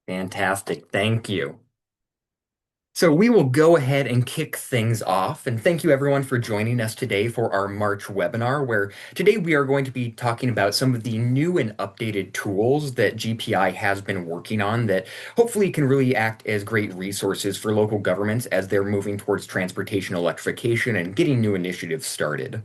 Fantastic. Thank you. So we will go ahead and kick things off. And thank you everyone for joining us today for our March webinar, where today we are going to be talking about some of the new and updated tools that GPI has been working on that hopefully can really act as great resources for local governments as they're moving towards transportation electrification and getting new initiatives started.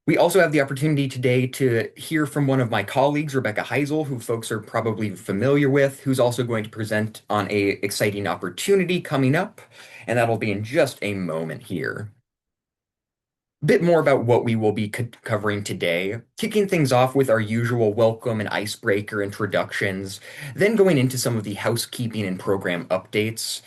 We also have the opportunity today to hear from one of my colleagues, Rebecca Heisel, who folks are probably familiar with, who's also going to present on a exciting opportunity coming up, and that'll be in just a moment here. Bit more about what we will be covering today, kicking things off with our usual welcome and icebreaker introductions, then going into some of the housekeeping and program updates.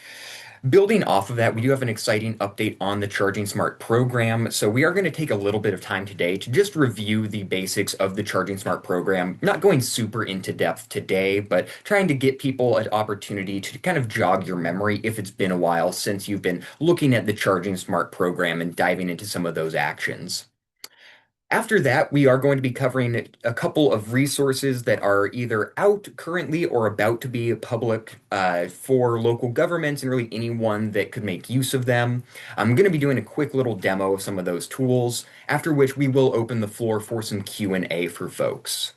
Building off of that, we do have an exciting update on the Charging Smart program. So we are going to take a little bit of time today to just review the basics of the Charging Smart program, not going super into depth today, but trying to get people an opportunity to kind of jog your memory if it's been a while since you've been looking at the Charging Smart program and diving into some of those actions. After that, we are going to be covering a couple of resources that are either out currently or about to be public for local governments and really anyone that could make use of them. I'm going to be doing a quick little demo of some of those tools, after which we will open the floor for some Q&A for folks.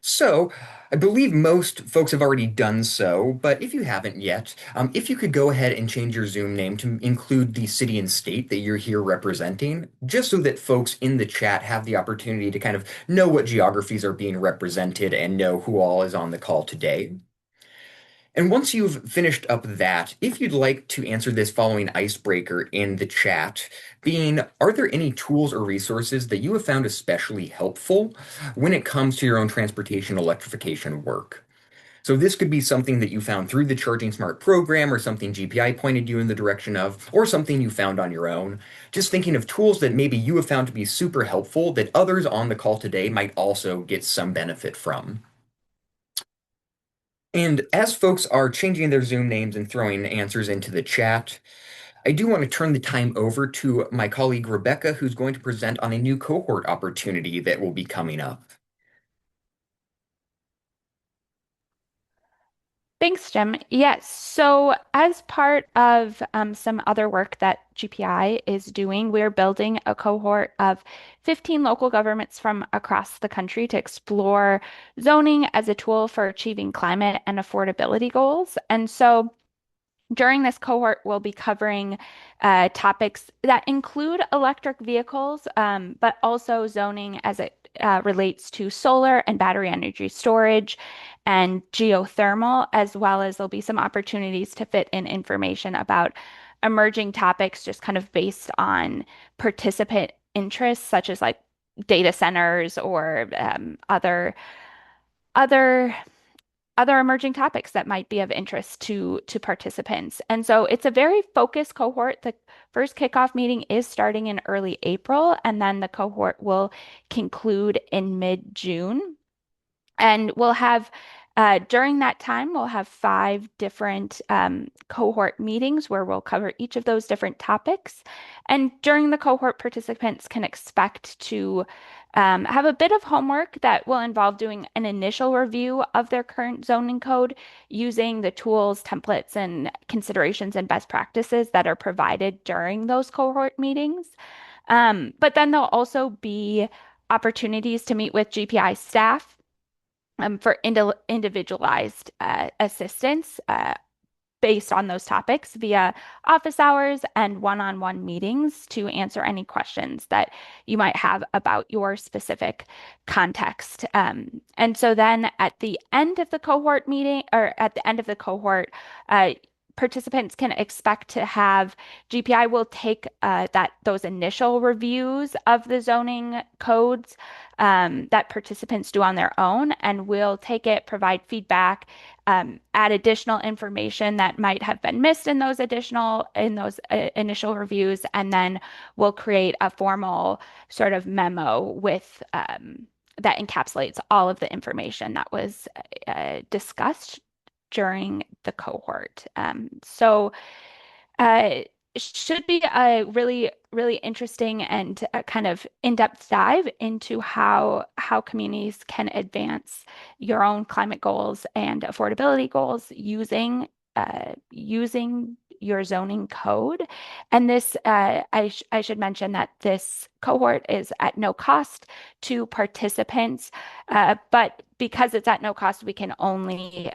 So, I believe most folks have already done so, but if you haven't yet, if you could go ahead and change your Zoom name to include the city and state that you're here representing, just so that folks in the chat have the opportunity to kind of know what geographies are being represented and know who all is on the call today. And once you've finished up that, if you'd like to answer this following icebreaker in the chat, being, are there any tools or resources that you have found especially helpful when it comes to your own transportation electrification work? So this could be something that you found through the Charging Smart program or something GPI pointed you in the direction of, or something you found on your own. Just thinking of tools that maybe you have found to be super helpful that others on the call today might also get some benefit from. And as folks are changing their Zoom names and throwing answers into the chat, I do want to turn the time over to my colleague Rebecca, who's going to present on a new cohort opportunity that will be coming up. Thanks, Jim. Yes. So, as part of some other work that GPI is doing, we're building a cohort of 15 local governments from across the country to explore zoning as a tool for achieving climate and affordability goals. And so, during this cohort, we'll be covering topics that include electric vehicles, but also zoning as it relates to solar and battery energy storage and geothermal, as well as there'll be some opportunities to fit in information about emerging topics just kind of based on participant interests, such as like data centers or other other emerging topics that might be of interest to participants. And so it's a very focused cohort. The first kickoff meeting is starting in early April, and then the cohort will conclude in mid-June. And we'll have during that time, we'll have five different cohort meetings where we'll cover each of those different topics. And during the cohort, participants can expect to have a bit of homework that will involve doing an initial review of their current zoning code using the tools, templates, and considerations and best practices that are provided during those cohort meetings. But then there'll also be opportunities to meet with GPI staff for individualized assistance based on those topics via office hours and one-on-one meetings to answer any questions that you might have about your specific context. And so then at the end of the cohort meeting or at the end of the cohort, participants can expect to have GPI will take those initial reviews of the zoning codes that participants do on their own, and will take it, provide feedback, add additional information that might have been missed in those initial reviews, and then we'll create a formal sort of memo with that encapsulates all of the information that was discussed during the cohort. So should be a really, really interesting and kind of in-depth dive into how communities can advance your own climate goals and affordability goals using your zoning code. And this, I should mention that this cohort is at no cost to participants, but because it's at no cost, we can only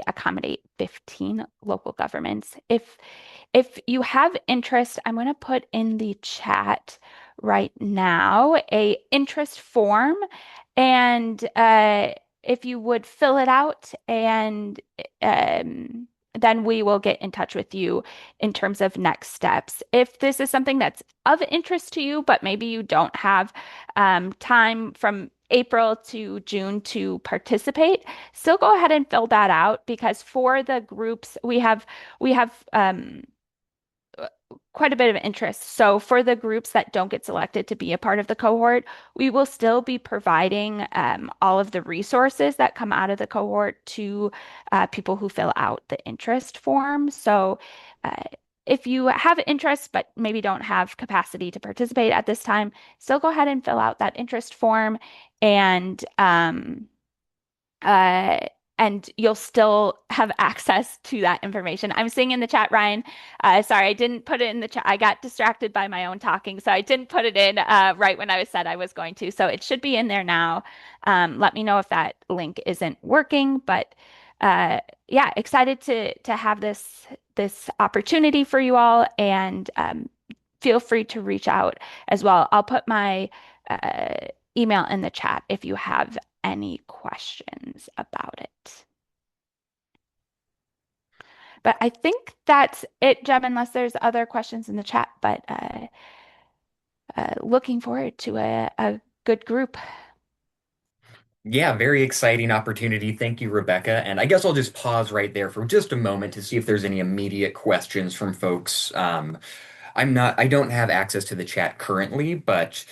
accommodate 15 local governments. If you have interest, I'm going to put in the chat right now a interest form, and if you would fill it out, and um, then we will get in touch with you in terms of next steps. If this is something that's of interest to you, but maybe you don't have time from April to June to participate, still go ahead and fill that out because for the groups we have quite a bit of interest. So for the groups that don't get selected to be a part of the cohort, we will still be providing all of the resources that come out of the cohort to people who fill out the interest form. So uh, if you have interest but maybe don't have capacity to participate at this time, still go ahead and fill out that interest form and uh, and you'll still have access to that information. I'm seeing in the chat, Ryan. Sorry, I didn't put it in the chat. I got distracted by my own talking, so I didn't put it in right when I was said I was going to. So it should be in there now. Let me know if that link isn't working. But yeah, excited to have this opportunity for you all, and feel free to reach out as well. I'll put my email in the chat if you have any questions about it. But I think that's it, Jem, unless there's other questions in the chat. But looking forward to a good group. Yeah, very exciting opportunity. Thank you, Rebecca. And I guess I'll just pause right there for just a moment to see if there's any immediate questions from folks. I don't have access to the chat currently, but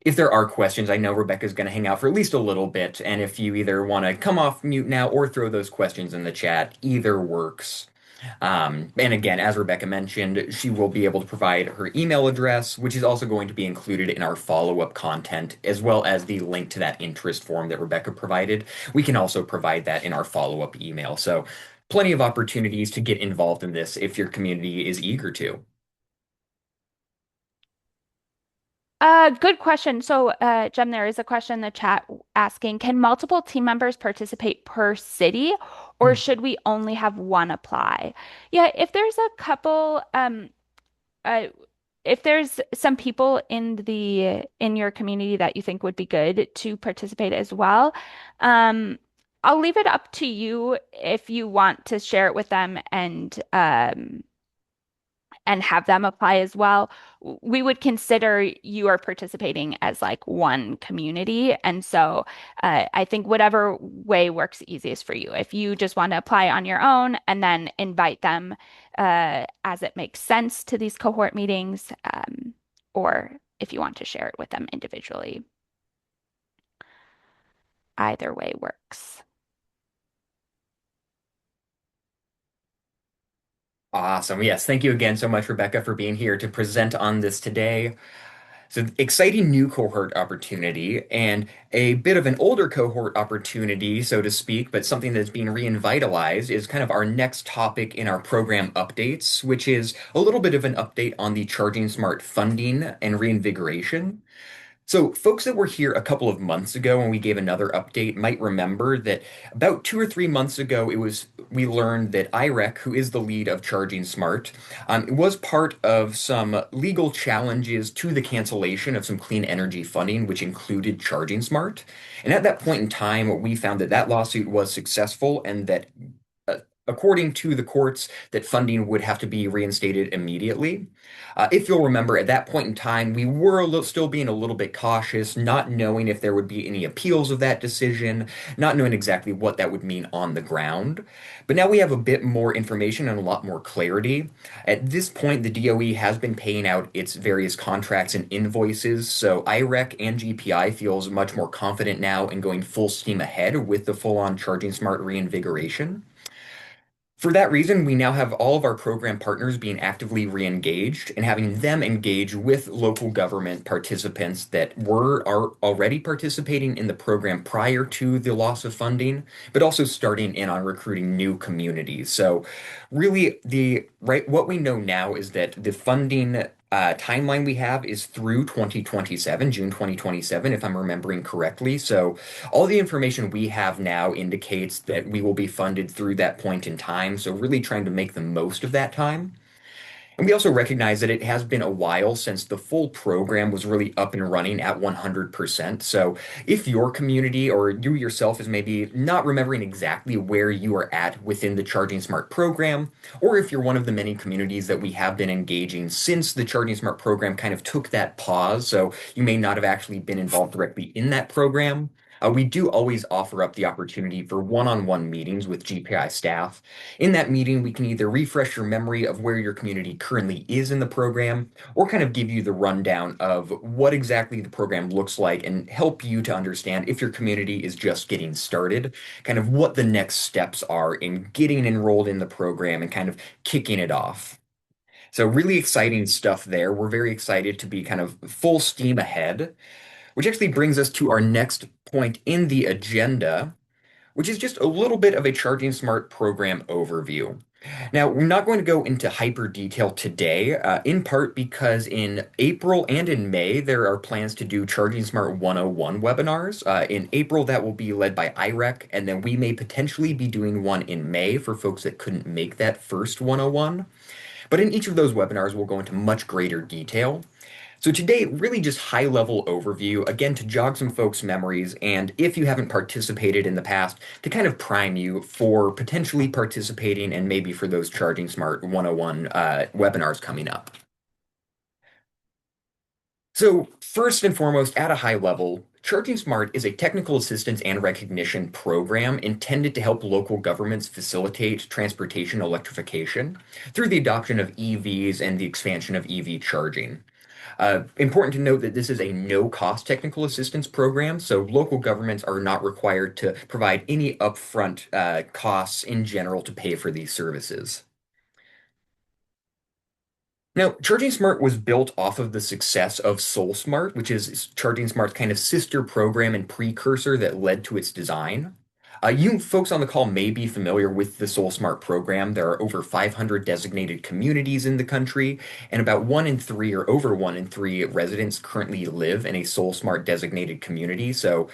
if there are questions, I know Rebecca's going to hang out for at least a little bit. And if you either want to come off mute now or throw those questions in the chat, either works. And again, as Rebecca mentioned, she will be able to provide her email address, which is also going to be included in our follow-up content, as well as the link to that interest form that Rebecca provided. We can also provide that in our follow-up email. So plenty of opportunities to get involved in this if your community is eager to. Good question. So, Jem, there is a question in the chat asking, can multiple team members participate per city, or should we only have one apply? Yeah, if there's a couple, uh, if there's some people in your community that you think would be good to participate as well, um, I'll leave it up to you if you want to share it with them and have them apply as well. We would consider you are participating as like one community. And so I think whatever way works easiest for you. If you just want to apply on your own and then invite them as it makes sense to these cohort meetings, or if you want to share it with them individually, either way works. Awesome. Yes, thank you again so much, Rebecca, for being here to present on this today. So, exciting new cohort opportunity and a bit of an older cohort opportunity, so to speak, but something that's being revitalized is kind of our next topic in our program updates, which is a little bit of an update on the Charging Smart funding and reinvigoration. So, folks that were here a couple of months ago when we gave another update might remember that about 2 or 3 months ago, we learned that IREC, who is the lead of Charging Smart, was part of some legal challenges to the cancellation of some clean energy funding, which included Charging Smart. And at that point in time, we found that that lawsuit was successful and that uh, according to the courts, that funding would have to be reinstated immediately. If you'll remember, at that point in time, we were still being a little bit cautious, not knowing if there would be any appeals of that decision, not knowing exactly what that would mean on the ground. But now we have a bit more information and a lot more clarity. At this point, the DOE has been paying out its various contracts and invoices, so IREC and GPI feels much more confident now in going full steam ahead with the full-on Charging Smart reinvigoration. For that reason, we now have all of our program partners being actively re-engaged and having them engage with local government participants that are already participating in the program prior to the loss of funding, but also starting in on recruiting new communities. So really what we know now is that the funding timeline we have is through 2027, June 2027, if I'm remembering correctly. So all the information we have now indicates that we will be funded through that point in time. So really trying to make the most of that time. And we also recognize that it has been a while since the full program was really up and running at 100%. So if your community or you yourself is maybe not remembering exactly where you are at within the Charging Smart program, or if you're one of the many communities that we have been engaging since the Charging Smart program kind of took that pause, so you may not have actually been involved directly in that program. We do always offer up the opportunity for one-on-one meetings with GPI staff. In that meeting, we can either refresh your memory of where your community currently is in the program, or kind of give you the rundown of what exactly the program looks like and help you to understand if your community is just getting started, kind of what the next steps are in getting enrolled in the program and kind of kicking it off. So, really exciting stuff there. We're very excited to be kind of full steam ahead, which actually brings us to our next point in the agenda, which is just a little bit of a Charging Smart program overview. Now, we're not going to go into hyper detail today, in part because in April and in May, there are plans to do Charging Smart 101 webinars. In April, that will be led by IREC, and then we may potentially be doing one in May for folks that couldn't make that first 101. But in each of those webinars, we'll go into much greater detail. So today, really just high level overview, again, to jog some folks' memories, and if you haven't participated in the past, to kind of prime you for potentially participating and maybe for those Charging Smart 101 webinars coming up. So first and foremost, at a high level, Charging Smart is a technical assistance and recognition program intended to help local governments facilitate transportation electrification through the adoption of EVs and the expansion of EV charging. Important to note that this is a no-cost technical assistance program, so local governments are not required to provide any upfront costs in general to pay for these services. Now, Charging Smart was built off of the success of SoulSmart, which is Charging Smart's kind of sister program and precursor that led to its design. You folks on the call may be familiar with the SoulSmart program. There are over 500 designated communities in the country, and about 1 in 3 or over 1 in 3 residents currently live in a SoulSmart designated community. So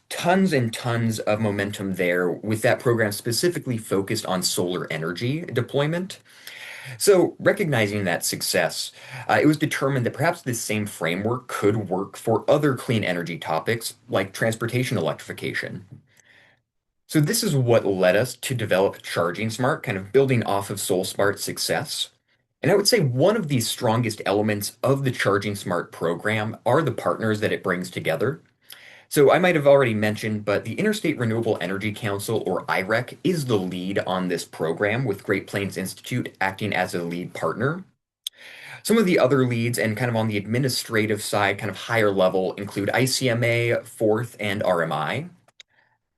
tons and tons of momentum there with that program specifically focused on solar energy deployment. So, recognizing that success, it was determined that perhaps this same framework could work for other clean energy topics like transportation electrification. So, this is what led us to develop Charging Smart, kind of building off of SoulSmart's success. And I would say one of the strongest elements of the Charging Smart program are the partners that it brings together. So I might have already mentioned, but the Interstate Renewable Energy Council, or IREC, is the lead on this program, with Great Plains Institute acting as a lead partner. Some of the other leads and kind of on the administrative side, kind of higher level, include ICMA, Fourth, and RMI.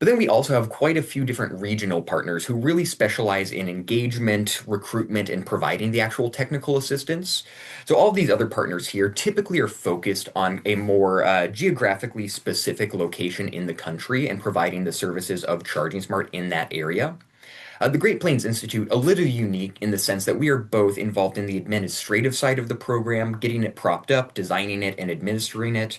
But then we also have quite a few different regional partners who really specialize in engagement, recruitment, and providing the actual technical assistance. So all of these other partners here typically are focused on a more geographically specific location in the country and providing the services of Charging Smart in that area. The Great Plains Institute, a little unique in the sense that we are both involved in the administrative side of the program, getting it propped up, designing it, and administering it,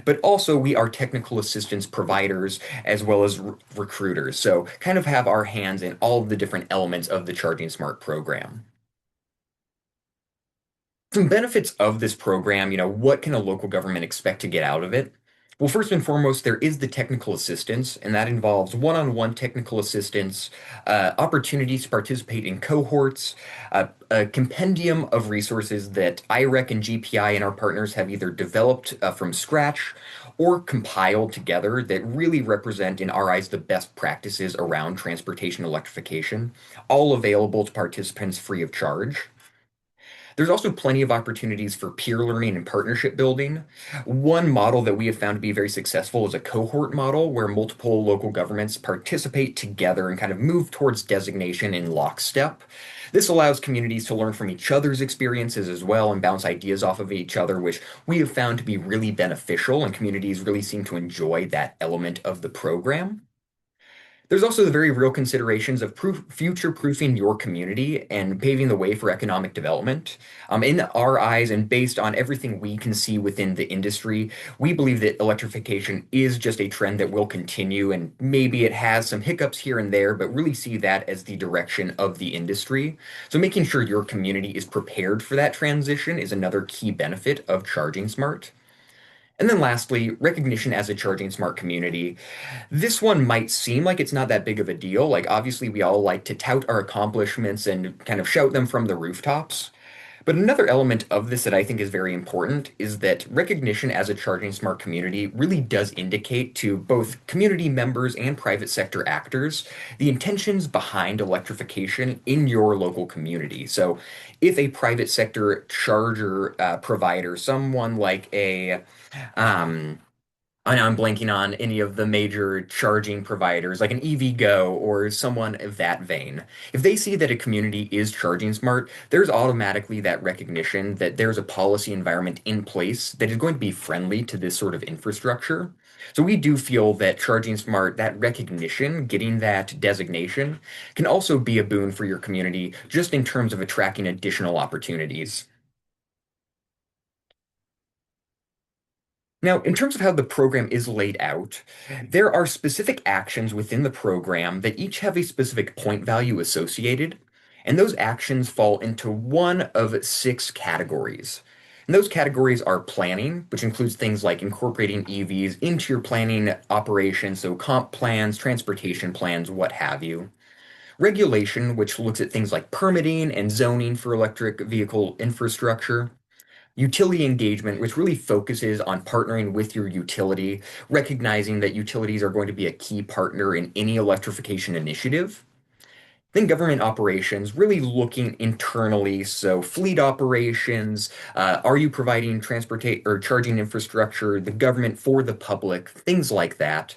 but also we are technical assistance providers as well as recruiters. So kind of have our hands in all of the different elements of the Charging Smart program. Some benefits of this program, what can a local government expect to get out of it? Well, first and foremost, there is the technical assistance, and that involves one-on-one technical assistance, opportunities to participate in cohorts, a compendium of resources that IREC and GPI and our partners have either developed from scratch or compiled together that really represent, in our eyes, the best practices around transportation electrification, all available to participants free of charge. There's also plenty of opportunities for peer learning and partnership building. One model that we have found to be very successful is a cohort model where multiple local governments participate together and kind of move towards designation in lockstep. This allows communities to learn from each other's experiences as well and bounce ideas off of each other, which we have found to be really beneficial, and communities really seem to enjoy that element of the program. There's also the very real considerations of future-proofing your community and paving the way for economic development. In our eyes, and based on everything we can see within the industry, we believe that electrification is just a trend that will continue, and maybe it has some hiccups here and there, but really see that as the direction of the industry. So making sure your community is prepared for that transition is another key benefit of Charging Smart. And then lastly, recognition as a Charging Smart community. This one might seem like it's not that big of a deal. Like, obviously, we all like to tout our accomplishments and kind of shout them from the rooftops. But another element of this that I think is very important is that recognition as a Charging Smart community really does indicate to both community members and private sector actors the intentions behind electrification in your local community. So, if a private sector charger provider, someone like a um, I know I'm blanking on any of the major charging providers, like an EVgo or someone of that vein. If they see that a community is charging smart, there's automatically that recognition that there's a policy environment in place that is going to be friendly to this sort of infrastructure. So we do feel that charging smart, that recognition, getting that designation, can also be a boon for your community just in terms of attracting additional opportunities. Now, in terms of how the program is laid out, there are specific actions within the program that each have a specific point value associated, and those actions fall into one of six categories. And those categories are planning, which includes things like incorporating EVs into your planning operations, so comp plans, transportation plans, what have you. Regulation, which looks at things like permitting and zoning for electric vehicle infrastructure. Utility engagement, which really focuses on partnering with your utility, recognizing that utilities are going to be a key partner in any electrification initiative. Then government operations, really looking internally. So fleet operations, are you providing transportation or charging infrastructure, the government for the public, things like that.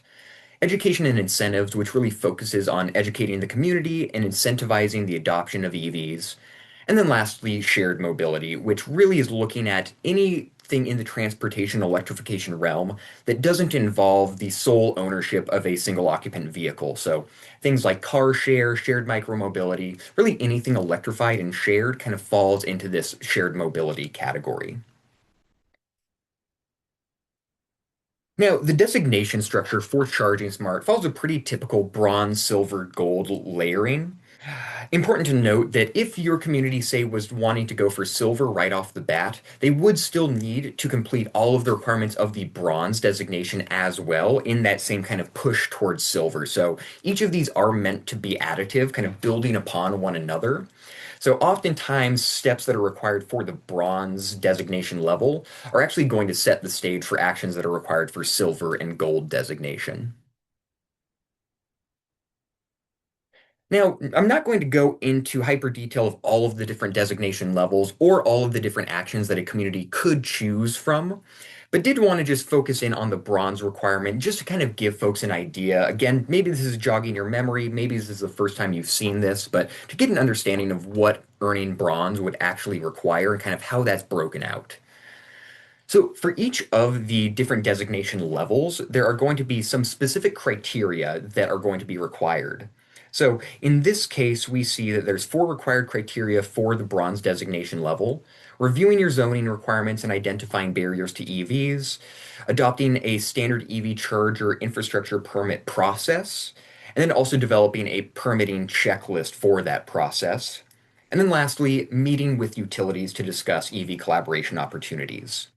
Education and incentives, which really focuses on educating the community and incentivizing the adoption of EVs. And then lastly, shared mobility, which really is looking at anything in the transportation electrification realm that doesn't involve the sole ownership of a single occupant vehicle. So things like car share, shared micromobility, really anything electrified and shared kind of falls into this shared mobility category. Now, the designation structure for Charging Smart follows a pretty typical bronze, silver, gold layering. Important to note that if your community, say, was wanting to go for silver right off the bat, they would still need to complete all of the requirements of the bronze designation as well in that same kind of push towards silver. So each of these are meant to be additive, kind of building upon one another. So oftentimes, steps that are required for the bronze designation level are actually going to set the stage for actions that are required for silver and gold designation. Now, I'm not going to go into hyper detail of all of the different designation levels or all of the different actions that a community could choose from, but did want to just focus in on the bronze requirement just to kind of give folks an idea. Again, maybe this is jogging your memory, maybe this is the first time you've seen this, but to get an understanding of what earning bronze would actually require and kind of how that's broken out. So, for each of the different designation levels, there are going to be some specific criteria that are going to be required. So, in this case, we see that there's four required criteria for the bronze designation level: reviewing your zoning requirements and identifying barriers to EVs, adopting a standard EV charger infrastructure permit process, and then also developing a permitting checklist for that process. And then lastly, meeting with utilities to discuss EV collaboration opportunities.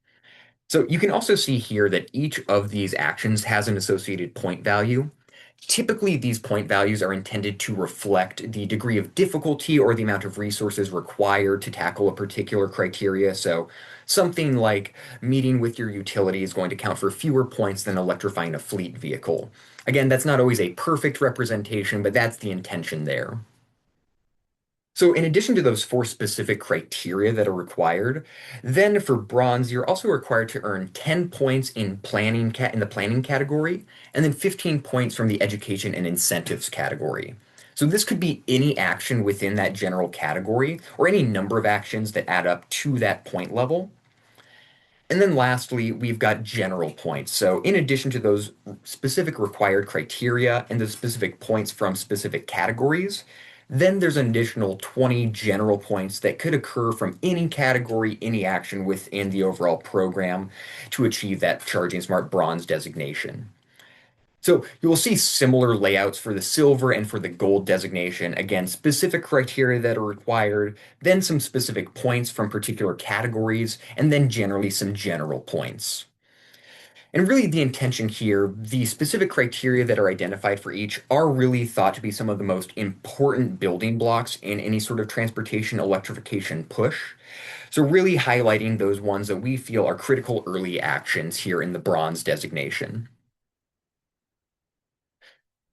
So you can also see here that each of these actions has an associated point value. Typically, these point values are intended to reflect the degree of difficulty or the amount of resources required to tackle a particular criteria. So something like meeting with your utility is going to count for fewer points than electrifying a fleet vehicle. Again, that's not always a perfect representation, but that's the intention there. So in addition to those four specific criteria that are required, then for bronze, you're also required to earn 10 points in in the planning category, and then 15 points from the education and incentives category. So this could be any action within that general category, or any number of actions that add up to that point level. And then lastly, we've got general points. So in addition to those specific required criteria and the specific points from specific categories, then there's an additional 20 general points that could occur from any category, any action within the overall program to achieve that Charging Smart Bronze designation. So you will see similar layouts for the silver and for the gold designation. Again, specific criteria that are required, then some specific points from particular categories, and then generally some general points. And really, the intention here, the specific criteria that are identified for each are really thought to be some of the most important building blocks in any sort of transportation electrification push. So, really highlighting those ones that we feel are critical early actions here in the bronze designation.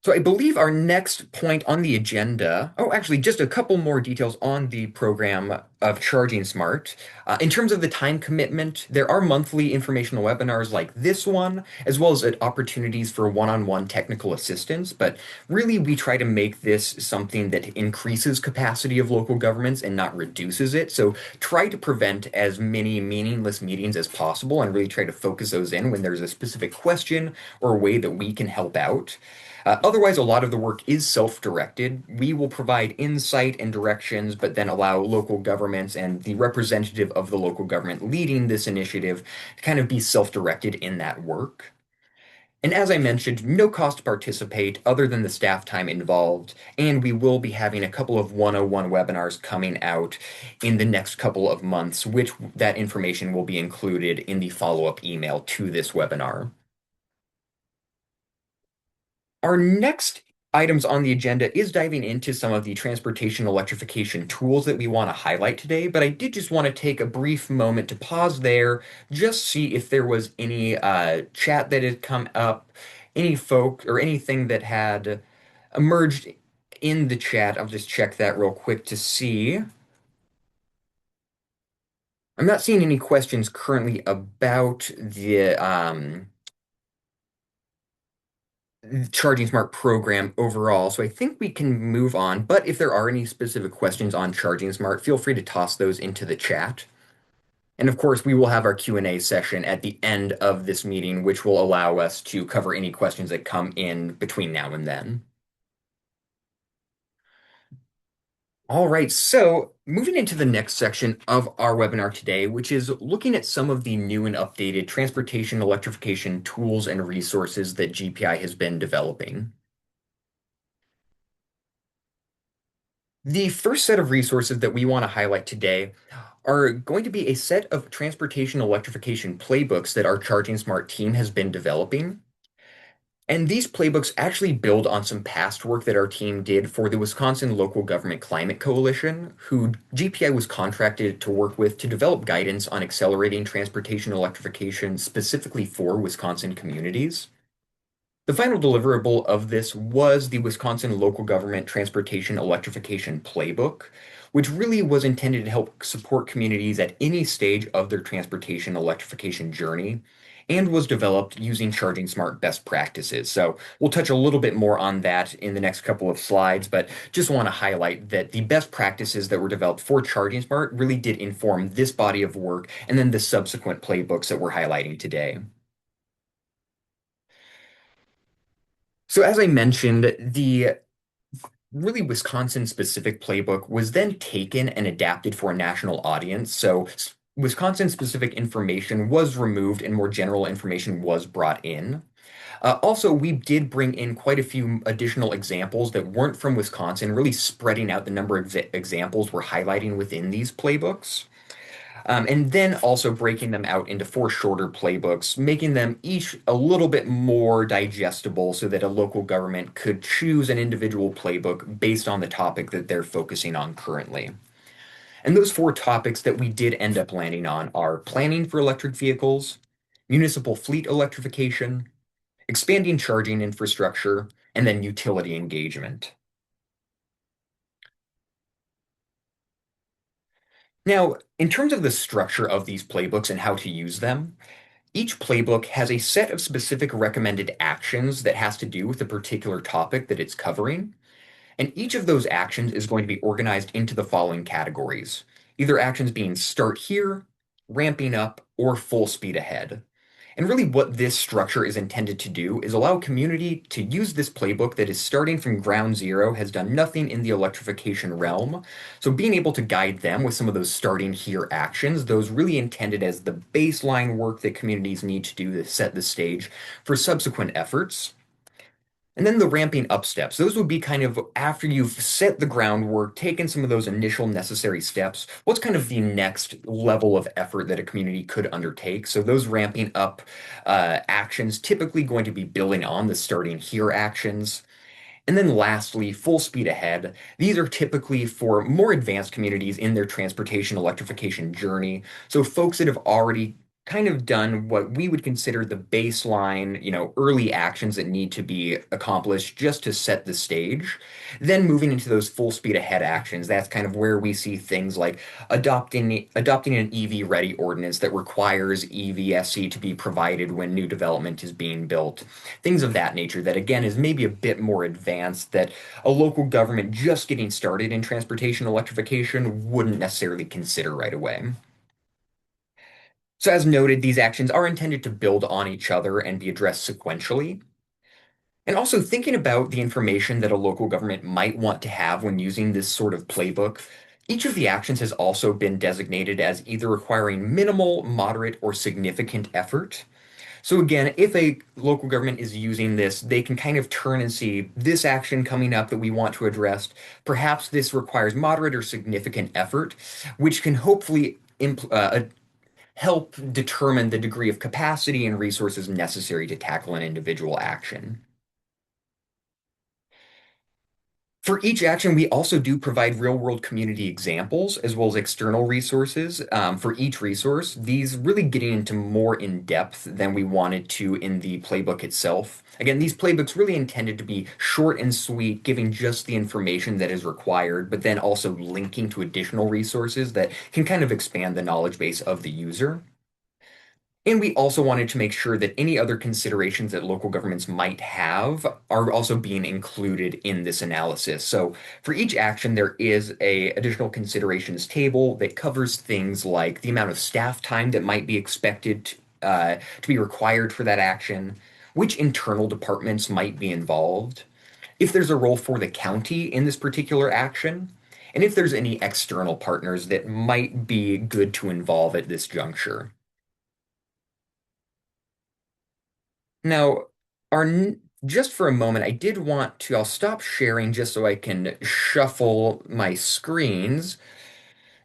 So I believe our next point on the agenda, oh, actually, just a couple more details on the program of Charging Smart. In terms of the time commitment, there are monthly informational webinars like this one, as well as opportunities for one-on-one technical assistance. But really, we try to make this something that increases capacity of local governments and not reduces it. So try to prevent as many meaningless meetings as possible and really try to focus those in when there's a specific question or a way that we can help out. Otherwise, a lot of the work is self-directed. We will provide insight and directions, but then allow local governments and the representative of the local government leading this initiative to kind of be self-directed in that work. And as I mentioned, no cost to participate other than the staff time involved, and we will be having a couple of 101 webinars coming out in the next couple of months, which that information will be included in the follow-up email to this webinar. Our next items on the agenda is diving into some of the transportation electrification tools that we want to highlight today, but I did just want to take a brief moment to pause there, just see if there was any chat that had come up, any folk or anything that had emerged in the chat. I'll just check that real quick to see. I'm not seeing any questions currently about the Charging Smart program overall. So I think we can move on. But if there are any specific questions on Charging Smart, feel free to toss those into the chat. And of course, we will have our Q&A session at the end of this meeting, which will allow us to cover any questions that come in between now and then. All right, so moving into the next section of our webinar today, which is looking at some of the new and updated transportation electrification tools and resources that GPI has been developing. The first set of resources that we want to highlight today are going to be a set of transportation electrification playbooks that our Charging Smart team has been developing. And these playbooks actually build on some past work that our team did for the Wisconsin Local Government Climate Coalition, who GPI was contracted to work with to develop guidance on accelerating transportation electrification specifically for Wisconsin communities. The final deliverable of this was the Wisconsin Local Government Transportation Electrification Playbook, which really was intended to help support communities at any stage of their transportation electrification journey and was developed using Charging Smart best practices. So we'll touch a little bit more on that in the next couple of slides, but just want to highlight that the best practices that were developed for Charging Smart really did inform this body of work and then the subsequent playbooks that we're highlighting today. So as I mentioned, the really Wisconsin specific playbook was then taken and adapted for a national audience. So Wisconsin specific information was removed and more general information was brought in. Also, we did bring in quite a few additional examples that weren't from Wisconsin, really spreading out the number of examples we're highlighting within these playbooks. And then also breaking them out into four shorter playbooks, making them each a little bit more digestible so that a local government could choose an individual playbook based on the topic that they're focusing on currently. And those four topics that we did end up landing on are planning for electric vehicles, municipal fleet electrification, expanding charging infrastructure, and then utility engagement. Now, in terms of the structure of these playbooks and how to use them, each playbook has a set of specific recommended actions that has to do with a particular topic that it's covering. And each of those actions is going to be organized into the following categories, either actions being start here, ramping up, or full speed ahead. And really, what this structure is intended to do is allow community to use this playbook that is starting from ground zero, has done nothing in the electrification realm. So, being able to guide them with some of those starting here actions, those really intended as the baseline work that communities need to do to set the stage for subsequent efforts. And then the ramping up steps, those would be kind of after you've set the groundwork, taken some of those initial necessary steps, what's kind of the next level of effort that a community could undertake? So those ramping up actions typically going to be building on the starting here actions. And then lastly, full speed ahead. These are typically for more advanced communities in their transportation electrification journey. So folks that have already kind of done what we would consider the baseline, early actions that need to be accomplished just to set the stage. Then moving into those full speed ahead actions, that's kind of where we see things like adopting an EV ready ordinance that requires EVSC to be provided when new development is being built, things of that nature that again is maybe a bit more advanced that a local government just getting started in transportation electrification wouldn't necessarily consider right away. So as noted, these actions are intended to build on each other and be addressed sequentially. And also thinking about the information that a local government might want to have when using this sort of playbook, each of the actions has also been designated as either requiring minimal, moderate, or significant effort. So again, if a local government is using this, they can kind of turn and see this action coming up that we want to address. Perhaps this requires moderate or significant effort, which can hopefully help determine the degree of capacity and resources necessary to tackle an individual action. For each action, we also do provide real-world community examples as well as external resources for each resource. These really getting into more in depth than we wanted to in the playbook itself. Again, these playbooks really intended to be short and sweet, giving just the information that is required, but then also linking to additional resources that can kind of expand the knowledge base of the user. And we also wanted to make sure that any other considerations that local governments might have are also being included in this analysis. So for each action, there is a additional considerations table that covers things like the amount of staff time that might be expected to be required for that action, which internal departments might be involved, if there's a role for the county in this particular action, and if there's any external partners that might be good to involve at this juncture. Now, just for a moment, I did want to, I'll stop sharing just so I can shuffle my screens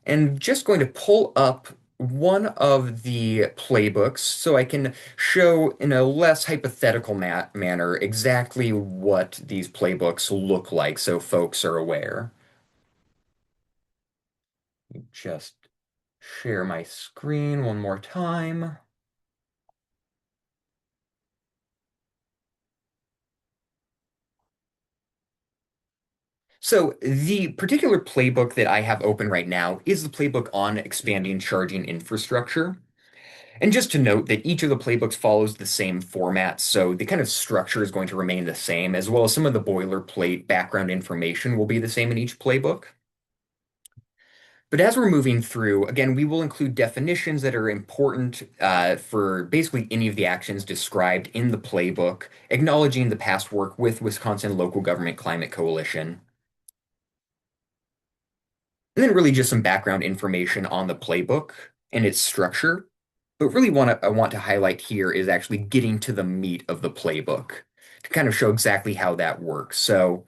and just going to pull up one of the playbooks so I can show in a less hypothetical manner exactly what these playbooks look like so folks are aware. Just share my screen one more time. So the particular playbook that I have open right now is the playbook on expanding charging infrastructure. And just to note that each of the playbooks follows the same format, so the kind of structure is going to remain the same, as well as some of the boilerplate background information will be the same in each playbook. But as we're moving through, again, we will include definitions that are important for basically any of the actions described in the playbook, acknowledging the past work with Wisconsin Local Government Climate Coalition. And then really just some background information on the playbook and its structure. But really I want to highlight here is actually getting to the meat of the playbook to kind of show exactly how that works. So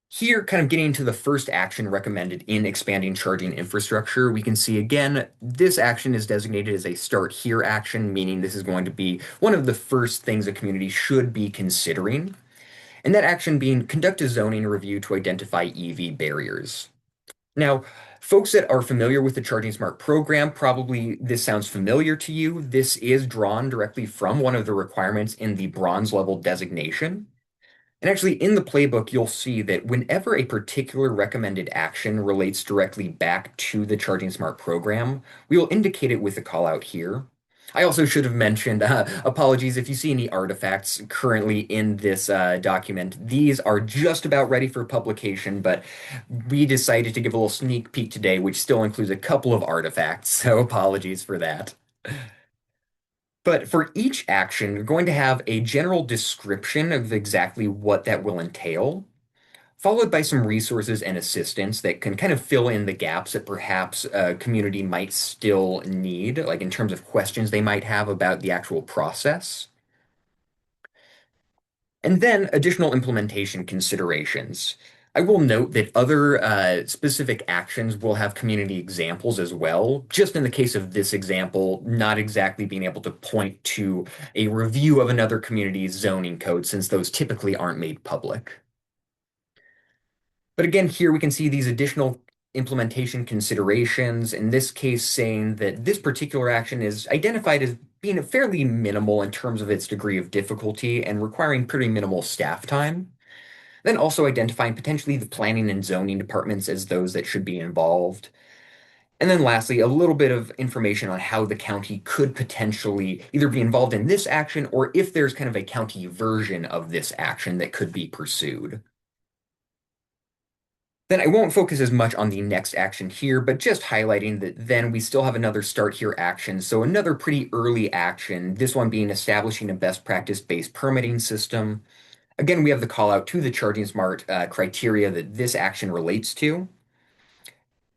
here, kind of getting to the first action recommended in expanding charging infrastructure, we can see again, this action is designated as a start here action, meaning this is going to be one of the first things a community should be considering. And that action being conduct a zoning review to identify EV barriers. Now, folks that are familiar with the Charging Smart program, probably this sounds familiar to you. This is drawn directly from one of the requirements in the bronze level designation. And actually, in the playbook, you'll see that whenever a particular recommended action relates directly back to the Charging Smart program, we will indicate it with a call out here. I also should have mentioned, apologies if you see any artifacts currently in this document. These are just about ready for publication, but we decided to give a little sneak peek today, which still includes a couple of artifacts, so apologies for that. But for each action, you're going to have a general description of exactly what that will entail, followed by some resources and assistance that can kind of fill in the gaps that perhaps a community might still need, like in terms of questions they might have about the actual process. And then additional implementation considerations. I will note that other specific actions will have community examples as well. Just in the case of this example, not exactly being able to point to a review of another community's zoning code, since those typically aren't made public. But again, here we can see these additional implementation considerations, in this case saying that this particular action is identified as being fairly minimal in terms of its degree of difficulty and requiring pretty minimal staff time. Then also identifying potentially the planning and zoning departments as those that should be involved. And then lastly, a little bit of information on how the county could potentially either be involved in this action or if there's kind of a county version of this action that could be pursued. Then I won't focus as much on the next action here, but just highlighting that then we still have another start here action. So another pretty early action, this one being establishing a best practice-based permitting system. Again, we have the call out to the Charging Smart criteria that this action relates to.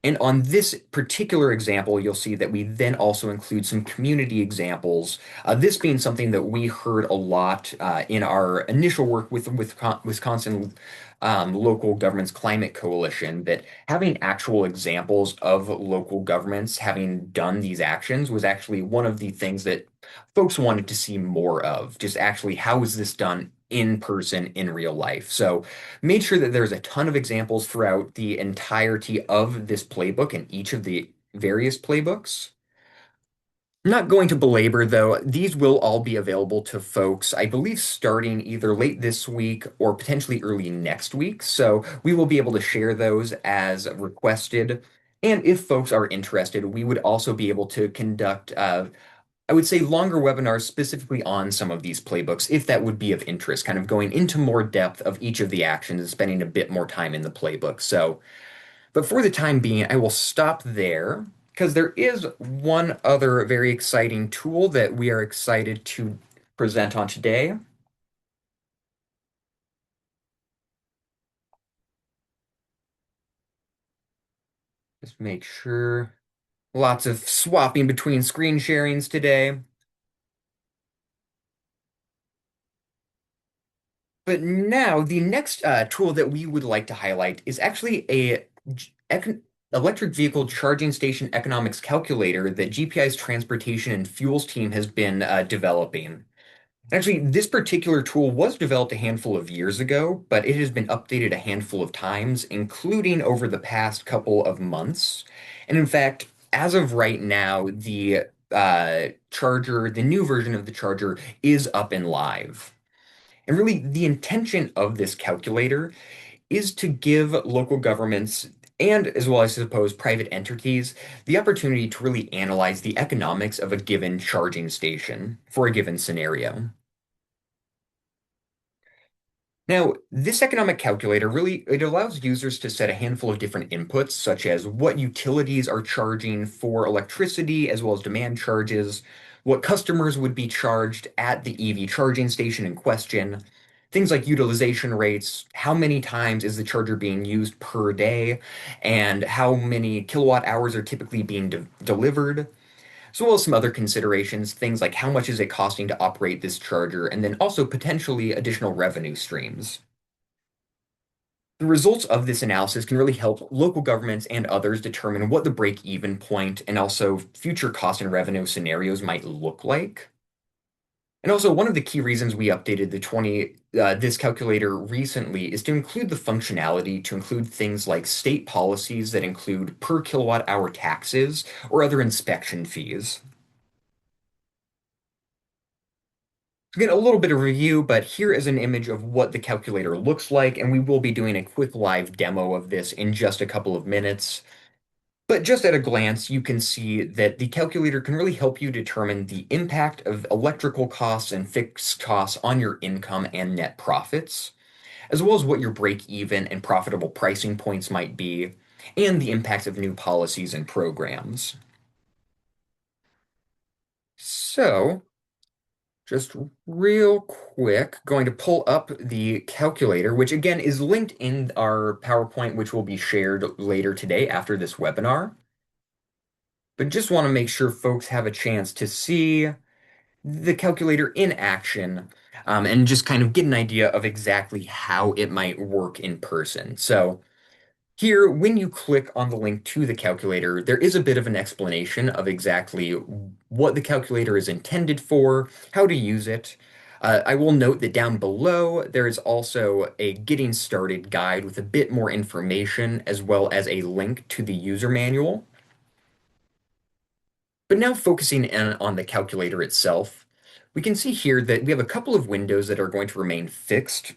And on this particular example, you'll see that we then also include some community examples. This being something that we heard a lot in our initial work with Wisconsin Local Governments Climate Coalition, that having actual examples of local governments having done these actions was actually one of the things that folks wanted to see more of. Just actually, how is this done in person in real life? So made sure that there's a ton of examples throughout the entirety of this playbook and each of the various playbooks. I'm not going to belabor, though. These will all be available to folks, I believe, starting either late this week or potentially early next week. So we will be able to share those as requested. And if folks are interested, we would also be able to conduct, I would say, longer webinars specifically on some of these playbooks, if that would be of interest, kind of going into more depth of each of the actions and spending a bit more time in the playbook. So, but for the time being, I will stop there because there is one other very exciting tool that we are excited to present on today. Just make sure. Lots of swapping between screen sharings today. But now, the next tool that we would like to highlight is actually a electric vehicle charging station economics calculator that GPI's transportation and fuels team has been developing. Actually, this particular tool was developed a handful of years ago, but it has been updated a handful of times, including over the past couple of months. And in fact, as of right now, the charger, the new version of the charger, is up and live. And really, the intention of this calculator is to give local governments and, as well as, I suppose, private entities the opportunity to really analyze the economics of a given charging station for a given scenario. Now, this economic calculator really it allows users to set a handful of different inputs, such as what utilities are charging for electricity, as well as demand charges, what customers would be charged at the EV charging station in question, things like utilization rates, how many times is the charger being used per day, and how many kilowatt hours are typically being delivered, as well as some other considerations, things like how much is it costing to operate this charger, and then also potentially additional revenue streams. The results of this analysis can really help local governments and others determine what the break-even point and also future cost and revenue scenarios might look like. And also, one of the key reasons we updated this calculator recently is to include the functionality to include things like state policies that include per kilowatt hour taxes or other inspection fees. Again, a little bit of review, but here is an image of what the calculator looks like, and we will be doing a quick live demo of this in just a couple of minutes. But just at a glance, you can see that the calculator can really help you determine the impact of electrical costs and fixed costs on your income and net profits, as well as what your break-even and profitable pricing points might be, and the impacts of new policies and programs. So, just real quick, going to pull up the calculator, which again is linked in our PowerPoint, which will be shared later today after this webinar. But just want to make sure folks have a chance to see the calculator in action, and just kind of get an idea of exactly how it might work in person. So here, when you click on the link to the calculator, there is a bit of an explanation of exactly what the calculator is intended for, how to use it. I will note that down below, there is also a getting started guide with a bit more information, as well as a link to the user manual. But now focusing in on the calculator itself, we can see here that we have a couple of windows that are going to remain fixed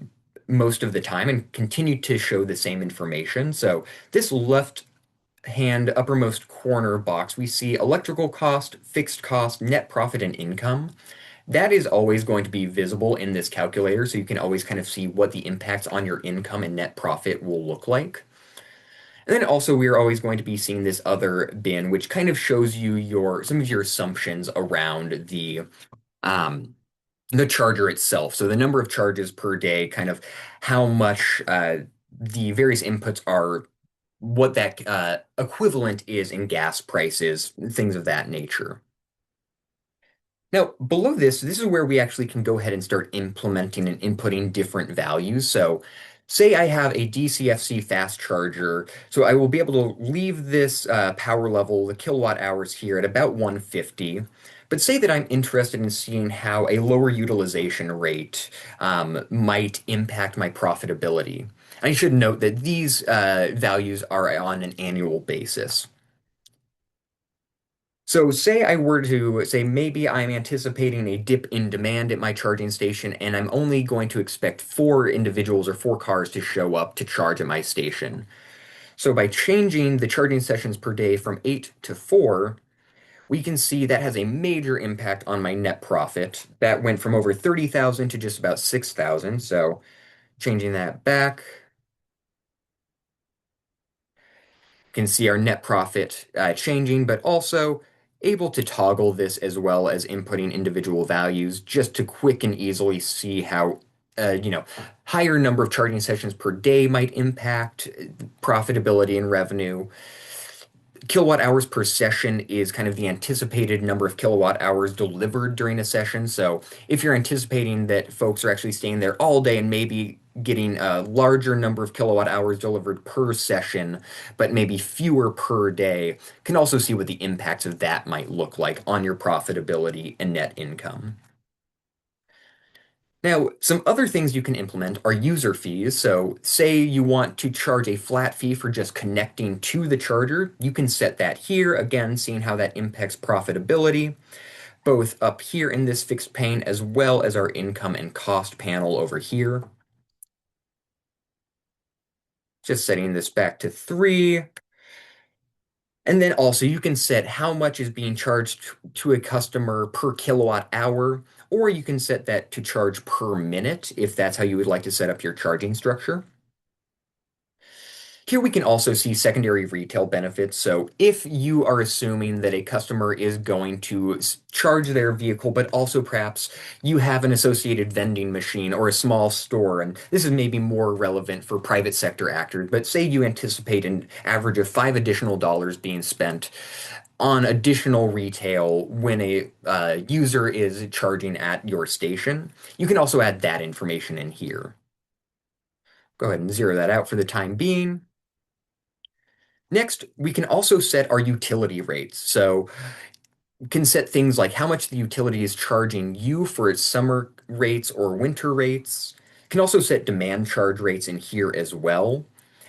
most of the time and continue to show the same information. So this left hand uppermost corner box, we see electrical cost, fixed cost, net profit, and income. That is always going to be visible in this calculator, so you can always kind of see what the impacts on your income and net profit will look like. And then also we are always going to be seeing this other bin, which kind of shows you some of your assumptions around um, the charger itself. So the number of charges per day, kind of how much the various inputs are, what that equivalent is in gas prices, things of that nature. Now, below this is where we actually can go ahead and start implementing and inputting different values. So say I have a DCFC fast charger, so I will be able to leave this power level, the kilowatt hours here at about 150. But say that I'm interested in seeing how a lower utilization rate might impact my profitability. I should note that these values are on an annual basis. So say I were to say maybe I'm anticipating a dip in demand at my charging station and I'm only going to expect four individuals or four cars to show up to charge at my station. So by changing the charging sessions per day from 8 to 4, we can see that has a major impact on my net profit. That went from over 30,000 to just about 6,000. So changing that back, can see our net profit changing, but also able to toggle this as well as inputting individual values just to quick and easily see how, higher number of charging sessions per day might impact profitability and revenue. Kilowatt hours per session is kind of the anticipated number of kilowatt hours delivered during a session. So if you're anticipating that folks are actually staying there all day and maybe getting a larger number of kilowatt hours delivered per session, but maybe fewer per day, can also see what the impacts of that might look like on your profitability and net income. Now, some other things you can implement are user fees. So, say you want to charge a flat fee for just connecting to the charger, you can set that here. Again, seeing how that impacts profitability, both up here in this fixed pane as well as our income and cost panel over here. Just setting this back to 3. And then also you can set how much is being charged to a customer per kilowatt hour, or you can set that to charge per minute if that's how you would like to set up your charging structure. Here we can also see secondary retail benefits. So if you are assuming that a customer is going to charge their vehicle, but also perhaps you have an associated vending machine or a small store, and this is maybe more relevant for private sector actors, but say you anticipate an average of $5 additional being spent on additional retail when a user is charging at your station, you can also add that information in here. Go ahead and zero that out for the time being. Next, we can also set our utility rates. So we can set things like how much the utility is charging you for its summer rates or winter rates. Can also set demand charge rates in here as well.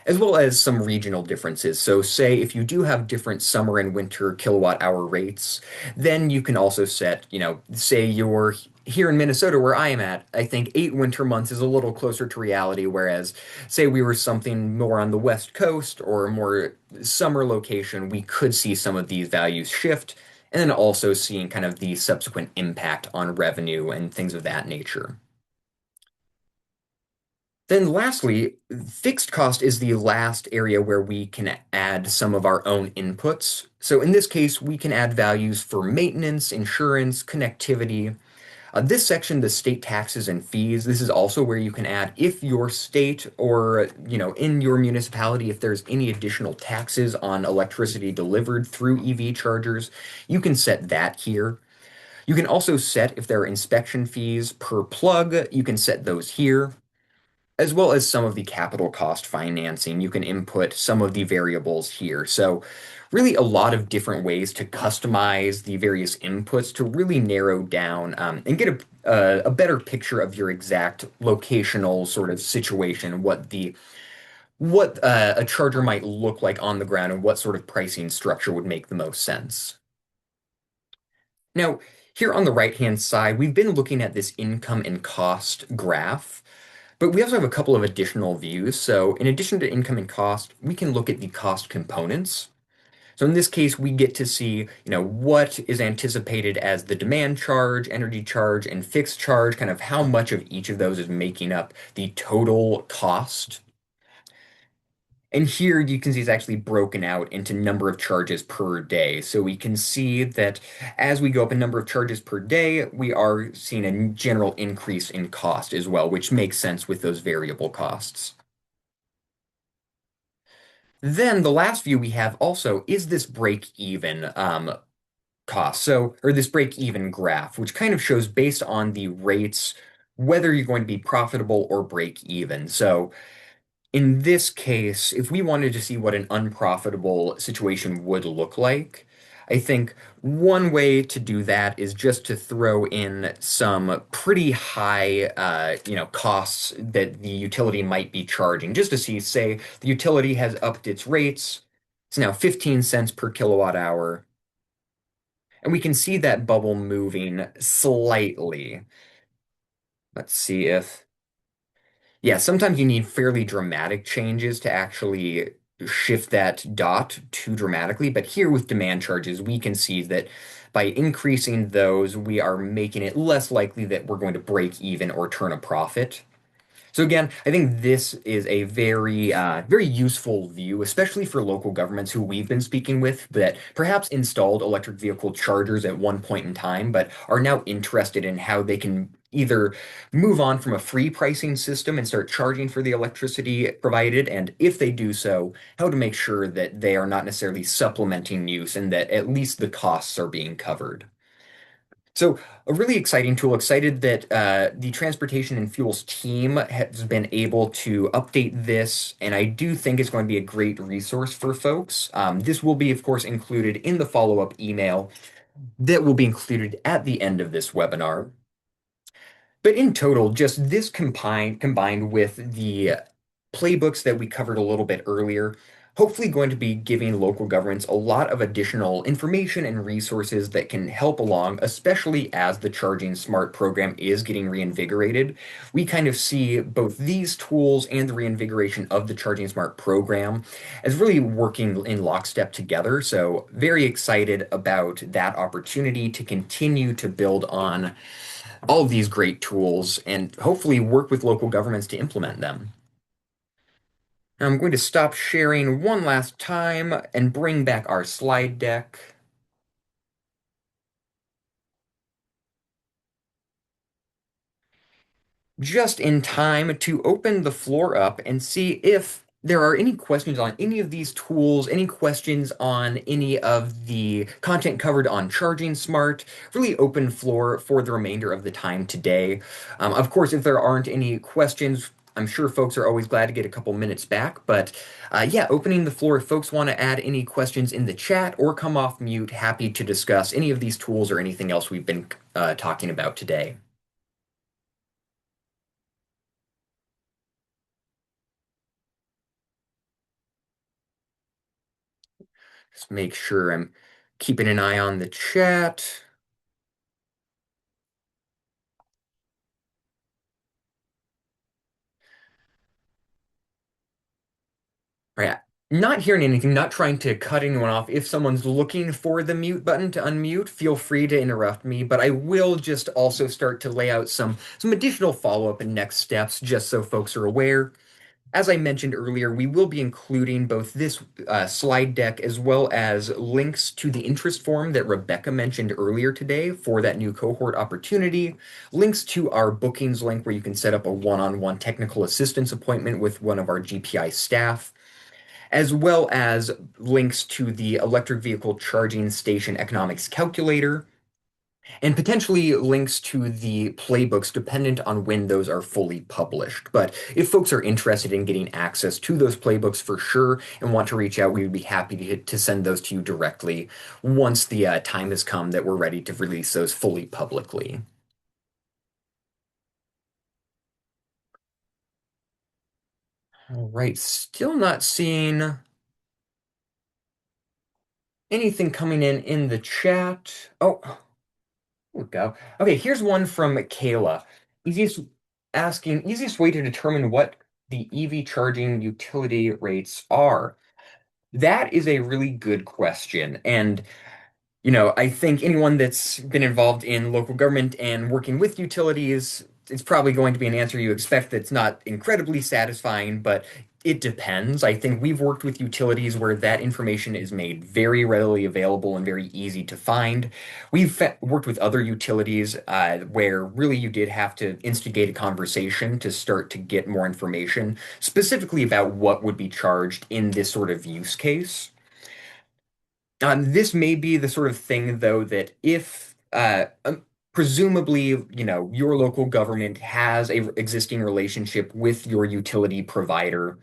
as well as some regional differences. So, say if you do have different summer and winter kilowatt hour rates, then you can also set, say you're here in Minnesota where I am at, I think 8 winter months is a little closer to reality, whereas say we were something more on the West Coast or a more summer location, we could see some of these values shift. And then also seeing kind of the subsequent impact on revenue and things of that nature. Then lastly, fixed cost is the last area where we can add some of our own inputs. So in this case, we can add values for maintenance, insurance, connectivity. This section, the state taxes and fees, this is also where you can add if your state or, in your municipality, if there's any additional taxes on electricity delivered through EV chargers, you can set that here. You can also set if there are inspection fees per plug, you can set those here, as well as some of the capital cost financing. You can input some of the variables here. So, really, a lot of different ways to customize the various inputs to really narrow down and get a better picture of your exact locational sort of situation, what a charger might look like on the ground, and what sort of pricing structure would make the most sense. Now, here on the right-hand side, we've been looking at this income and cost graph. But we also have a couple of additional views. So in addition to income and cost, we can look at the cost components. So in this case, we get to see, what is anticipated as the demand charge, energy charge, and fixed charge, kind of how much of each of those is making up the total cost. And here you can see it's actually broken out into number of charges per day. So we can see that as we go up in number of charges per day, we are seeing a general increase in cost as well, which makes sense with those variable costs. Then the last view we have also is this break even cost. So, or this break even graph, which kind of shows based on the rates whether you're going to be profitable or break even. So, in this case, if we wanted to see what an unprofitable situation would look like, I think one way to do that is just to throw in some pretty high, costs that the utility might be charging, just to see, say, the utility has upped its rates. It's now 15 cents per kilowatt hour, and we can see that bubble moving slightly. Let's see if Yeah, sometimes you need fairly dramatic changes to actually shift that dot too dramatically. But here with demand charges, we can see that by increasing those, we are making it less likely that we're going to break even or turn a profit. So again, I think this is a very useful view, especially for local governments who we've been speaking with that perhaps installed electric vehicle chargers at one point in time, but are now interested in how they can either move on from a free pricing system and start charging for the electricity provided, and if they do so, how to make sure that they are not necessarily supplementing use and that at least the costs are being covered. So, a really exciting tool. Excited that the transportation and fuels team has been able to update this, and I do think it's going to be a great resource for folks. This will be, of course, included in the follow-up email that will be included at the end of this webinar. But in total, just this combined with the playbooks that we covered a little bit earlier, hopefully going to be giving local governments a lot of additional information and resources that can help along, especially as the Charging Smart program is getting reinvigorated. We kind of see both these tools and the reinvigoration of the Charging Smart program as really working in lockstep together. So very excited about that opportunity to continue to build on all of these great tools and hopefully work with local governments to implement them. Now I'm going to stop sharing one last time and bring back our slide deck. Just in time to open the floor up and see if there are any questions on any of these tools, any questions on any of the content covered on Charging Smart. Really open floor for the remainder of the time today. Of course, if there aren't any questions, I'm sure folks are always glad to get a couple minutes back. But yeah, opening the floor if folks want to add any questions in the chat or come off mute, happy to discuss any of these tools or anything else we've been talking about today. Just make sure I'm keeping an eye on the chat. Right. Not hearing anything, not trying to cut anyone off. If someone's looking for the mute button to unmute, feel free to interrupt me, but I will just also start to lay out some additional follow-up and next steps just so folks are aware. As I mentioned earlier, we will be including both this slide deck as well as links to the interest form that Rebecca mentioned earlier today for that new cohort opportunity, links to our bookings link where you can set up a one-on-one technical assistance appointment with one of our GPI staff, as well as links to the electric vehicle charging station economics calculator, and potentially links to the playbooks dependent on when those are fully published. But if folks are interested in getting access to those playbooks for sure and want to reach out, we would be happy to send those to you directly once the time has come that we're ready to release those fully publicly. All right, still not seeing anything coming in the chat. Oh, here we go. Okay, here's one from Kayla. Easiest easiest way to determine what the EV charging utility rates are. That is a really good question. And I think anyone that's been involved in local government and working with utilities, it's probably going to be an answer you expect that's not incredibly satisfying, but it depends. I think we've worked with utilities where that information is made very readily available and very easy to find. Worked with other utilities where really you did have to instigate a conversation to start to get more information, specifically about what would be charged in this sort of use case. This may be the sort of thing, though, that if presumably, your local government has a existing relationship with your utility provider,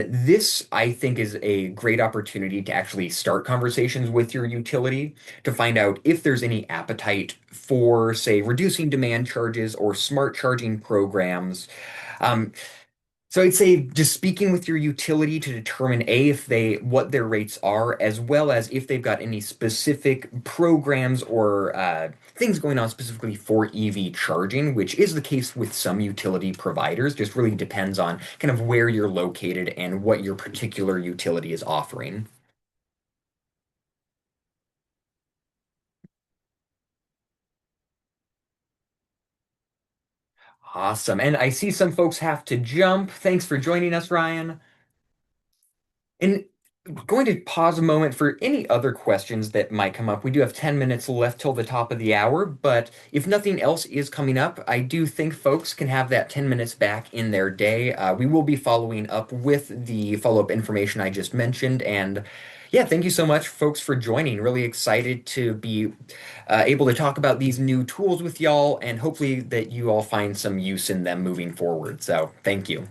this, I think, is a great opportunity to actually start conversations with your utility to find out if there's any appetite for, say, reducing demand charges or smart charging programs. Um, so I'd say just speaking with your utility to determine A, if they what their rates are, as well as if they've got any specific programs or things going on specifically for EV charging, which is the case with some utility providers. Just really depends on kind of where you're located and what your particular utility is offering. Awesome. And I see some folks have to jump. Thanks for joining us, Ryan. And going to pause a moment for any other questions that might come up. We do have 10 minutes left till the top of the hour, but if nothing else is coming up, I do think folks can have that 10 minutes back in their day. We will be following up with the follow-up information I just mentioned. And yeah, thank you so much, folks, for joining. Really excited to be able to talk about these new tools with y'all, and hopefully that you all find some use in them moving forward. So thank you.